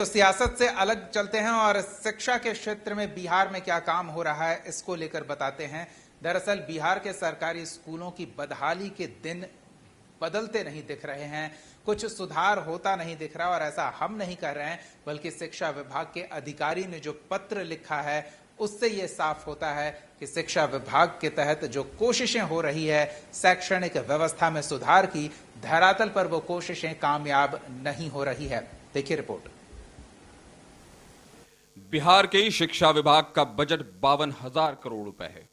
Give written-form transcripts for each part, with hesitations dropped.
तो सियासत से अलग चलते हैं और शिक्षा के क्षेत्र में बिहार में क्या काम हो रहा है इसको लेकर बताते हैं। दरअसल बिहार के सरकारी स्कूलों की बदहाली के दिन बदलते नहीं दिख रहे हैं, कुछ सुधार होता नहीं दिख रहा। और ऐसा हम नहीं कह रहे हैं, बल्कि शिक्षा विभाग के अधिकारी ने जो पत्र लिखा है उससे यह साफ होता है कि शिक्षा विभाग के तहत जो कोशिशें हो रही है शैक्षणिक व्यवस्था में सुधार की, धरातल पर वो कोशिशें कामयाब नहीं हो रही है। देखिए रिपोर्ट। बिहार के शिक्षा विभाग का बजट 52,000 करोड़ रुपए है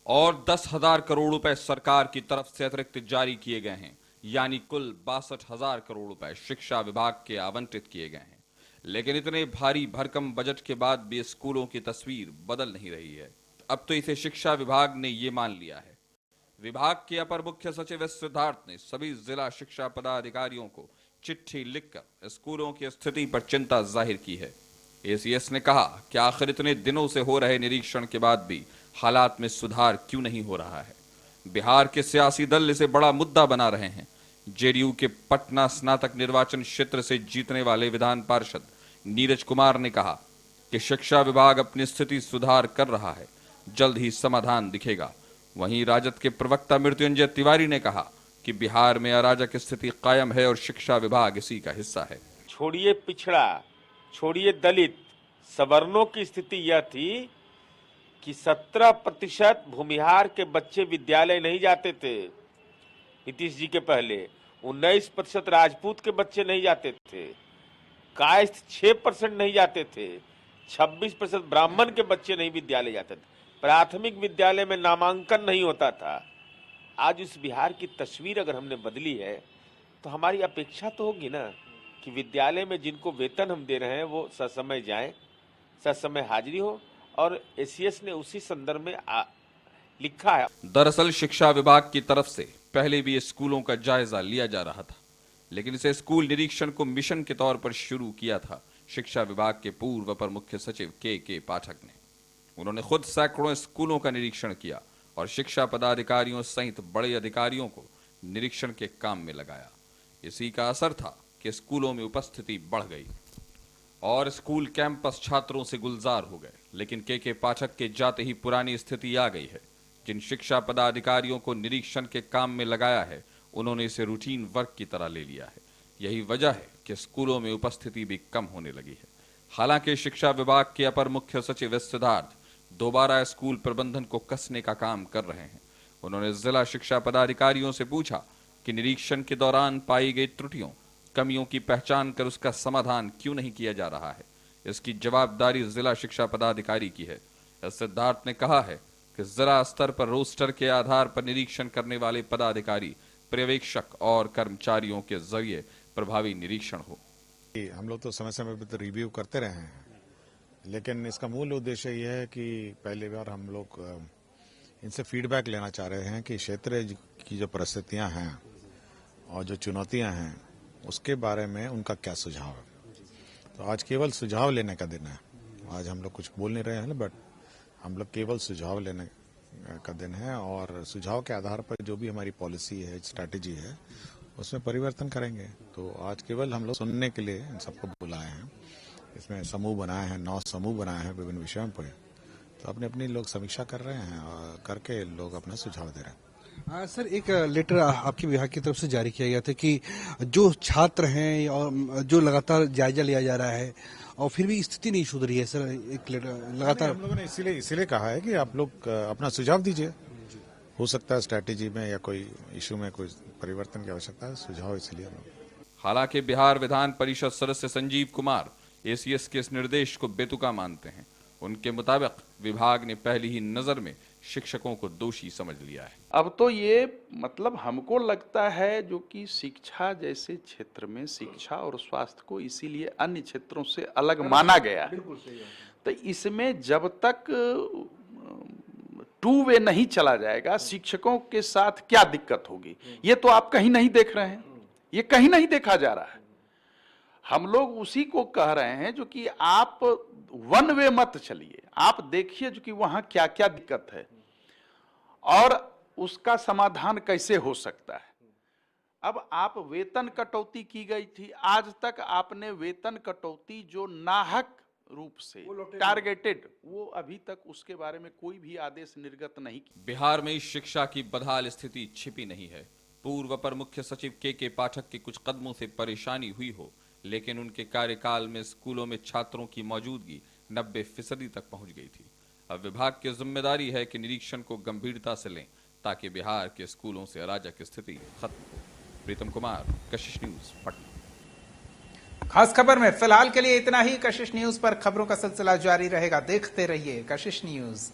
और 10,000 करोड़ रुपए सरकार की तरफ से अतिरिक्त जारी किए गए हैं, यानी कुल 62,000 करोड़ रुपए शिक्षा विभाग के आवंटित किए गए हैं। लेकिन इतने भारी भरकम बजट के बाद भी स्कूलों की तस्वीर बदल नहीं रही है। अब तो इसे शिक्षा विभाग ने ये मान लिया है। विभाग के अपर मुख्य सचिव सिद्धार्थ ने सभी जिला शिक्षा पदाधिकारियों को चिट्ठी लिखकर स्कूलों की स्थिति पर चिंता जाहिर की है। एसीएस ने कहा कि आखिर इतने दिनों से हो रहे निरीक्षण के बाद भी हालात में सुधार क्यों नहीं हो रहा है। बिहार के सियासी दल इसे बड़ा मुद्दा बना रहे हैं। जेडीयू के पटना स्नातक निर्वाचन क्षेत्र से जीतने वाले विधान पार्षद नीरज कुमार ने कहा कि शिक्षा विभाग अपनी स्थिति सुधार कर रहा है, जल्द ही समाधान दिखेगा। वहीं राजद के प्रवक्ता मृत्युंजय तिवारी ने कहा कि बिहार में अराजक स्थिति कायम है और शिक्षा विभाग इसी का हिस्सा है। छोड़िए पिछड़ा, छोड़िए दलित, सवर्णों की स्थिति यह थी कि 17% भूमिहार के बच्चे विद्यालय नहीं जाते थे नीतीश जी के पहले, 19% राजपूत के बच्चे नहीं जाते थे, कायस्थ 6% नहीं जाते थे, 26% ब्राह्मण के बच्चे नहीं विद्यालय जाते थे, प्राथमिक विद्यालय में नामांकन नहीं होता था। आज उस बिहार की तस्वीर अगर हमने बदली है तो हमारी अपेक्षा तो होगी ना कि विद्यालय में जिनको वेतन हम दे रहे हैं वो ससमय जाएं, ससमय हाजिरी हो, और एसीएस ने उसी संदर्भ में लिखा है। दरअसल शिक्षा विभाग की तरफ से पहले भी स्कूलों का जायजा लिया जा रहा था, लेकिन इसे स्कूल निरीक्षण को मिशन के तौर पर शुरू किया था शिक्षा विभाग के पूर्व अपर मुख्य सचिव के पाठक ने। उन्होंने खुद सैकड़ों स्कूलों का निरीक्षण किया और शिक्षा पदाधिकारियों सहित बड़े अधिकारियों को निरीक्षण के काम में लगाया। इसी का असर था कि स्कूलों में उपस्थिति बढ़ गई और स्कूल कैंपस छात्रों से गुलजार हो गए। लेकिन के पाठक के जाते ही पुरानी स्थिति आ गई है। जिन शिक्षा पदाधिकारियों को निरीक्षण के काम में लगाया है उन्होंने इसे रूटीन वर्क की तरह ले लिया है। यही वजह है कि स्कूलों में उपस्थिति भी कम होने लगी है। हालांकि शिक्षा विभाग के अपर मुख्य सचिव सिद्धार्थ दोबारा स्कूल प्रबंधन को कसने का काम कर रहे हैं। उन्होंने जिला शिक्षा पदाधिकारियों से पूछा कि निरीक्षण के दौरान पाई गई त्रुटियों, कमियों की पहचान कर उसका समाधान क्यों नहीं किया जा रहा है। इसकी जवाबदारी जिला शिक्षा पदाधिकारी की है। सिद्धार्थ ने कहा है कि जिला स्तर पर रोस्टर के आधार पर निरीक्षण करने वाले पदाधिकारी, पर्यवेक्षक और कर्मचारियों के जरिए प्रभावी निरीक्षण हो। हम लोग तो समय समय पर तो रिव्यू करते रहे हैं, लेकिन इसका मूल उद्देश्य यह है कि पहली बार हम लोग इनसे फीडबैक लेना चाह रहे हैं कि क्षेत्र की जो परिस्थितियां हैं और जो चुनौतियां हैं उसके बारे में उनका क्या सुझाव है। तो आज केवल सुझाव लेने का दिन है। आज हम लोग कुछ बोल नहीं रहे हैं, बट हम लोग केवल सुझाव लेने का दिन है और सुझाव के आधार पर जो भी हमारी पॉलिसी है, स्ट्रैटेजी है, उसमें परिवर्तन करेंगे। तो आज केवल हम लोग सुनने के लिए इन सबको बुलाए हैं। इसमें समूह बनाए हैं, 9 समूह बनाए हैं विभिन्न विषयों पर। तो अपनी अपनी लोग समीक्षा कर रहे हैं और करके लोग अपना सुझाव दे रहे हैं। सर, एक लेटर आपके विभाग की तरफ से जारी किया गया था कि जो छात्र हैं और जो लगातार जायजा लिया जा रहा है और फिर भी स्थिति नहीं सुधरी है। सर, एक लेटर लगातार हम लोगों ने इसीलिए कहा है कि आप लोग अपना सुझाव दीजिए। हो सकता है स्ट्रैटेजी में या कोई इशू में कोई परिवर्तन की आवश्यकता है, सुझाव इसलिए। हालांकि बिहार विधान परिषद सदस्य संजीव कुमार एसीएस के इस निर्देश को बेतुका मानते हैं। उनके मुताबिक विभाग ने पहली ही नजर में शिक्षकों को दोषी समझ लिया है। अब तो ये मतलब हमको लगता है जो कि शिक्षा जैसे क्षेत्र में शिक्षा और स्वास्थ्य को इसीलिए अन्य क्षेत्रों से अलग माना गया है। तो इसमें जब तक टू वे नहीं चला जाएगा, शिक्षकों के साथ क्या दिक्कत होगी ये तो आप कहीं नहीं देख रहे हैं, ये कहीं नहीं देखा जा रहा है। हम लोग उसी को कह रहे हैं जो कि आप वन वे मत चलिए, आप देखिए जो कि वहां क्या क्या दिक्कत है और उसका समाधान कैसे हो सकता है। अब आप वेतन कटौती की गई थी, आज तक आपने वेतन कटौती जो नाहक रूप से टारगेटेड, वो अभी तक उसके बारे में कोई भी आदेश निर्गत नहीं किया। बिहार में शिक्षा की बदहाल स्थिति छिपी नहीं है। पूर्व अपर मुख्य सचिव के पाठक के कुछ कदमों से परेशानी हुई हो, लेकिन उनके कार्यकाल में स्कूलों में छात्रों की मौजूदगी 90% तक पहुंच गई थी। अब विभाग की जिम्मेदारी है कि निरीक्षण को गंभीरता से लें ताकि बिहार के स्कूलों से अराजक स्थिति खत्म हो। प्रीतम कुमार, कशिश न्यूज, पटना। खास खबर में फिलहाल के लिए इतना ही। कशिश न्यूज पर खबरों का सिलसिला जारी रहेगा। देखते रहिए कशिश न्यूज।